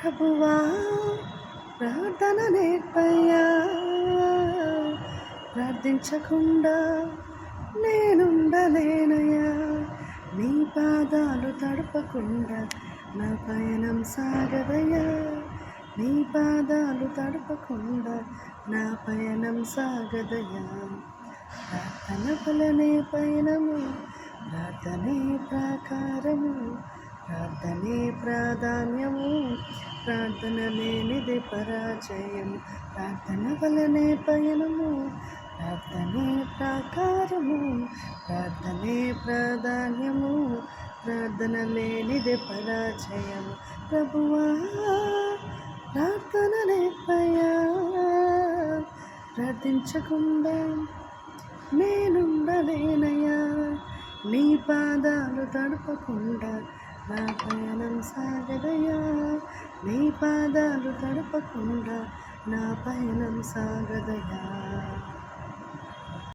ప్రభువా ప్రార్థన నేర్పయ్యా, ప్రార్థించకుండా నేనుండలేనయ్యా. నీ పాదాలు తడపకుండా నా పయనం సాగదయ్యా. నీ పాదాలు తడపకుండా నా పయనం సాగదయ్యా. ప్రార్థన వలనే పయనము, ప్రార్థనే ప్రాకారము, ప్రార్థనే ప్రాధాన్యము, ప్రార్థన లేనిది పరాజయం. ప్రార్థన వలనే పయనము, ప్రార్థనే ప్రాకారము, ప్రార్థనే ప్రాధాన్యము, ప్రార్థన లేనిది పరాజయము. ప్రభువా ప్రార్థన నేర్పయ్యా, ప్రార్థించకుండా నేనుండలేనయ్యా. నీ పాదాలు తడపకుండా నా పయనం సాగదయ్యా. నీ పాదాలు తడపకుండా నా పయనం సాగదయ్యా.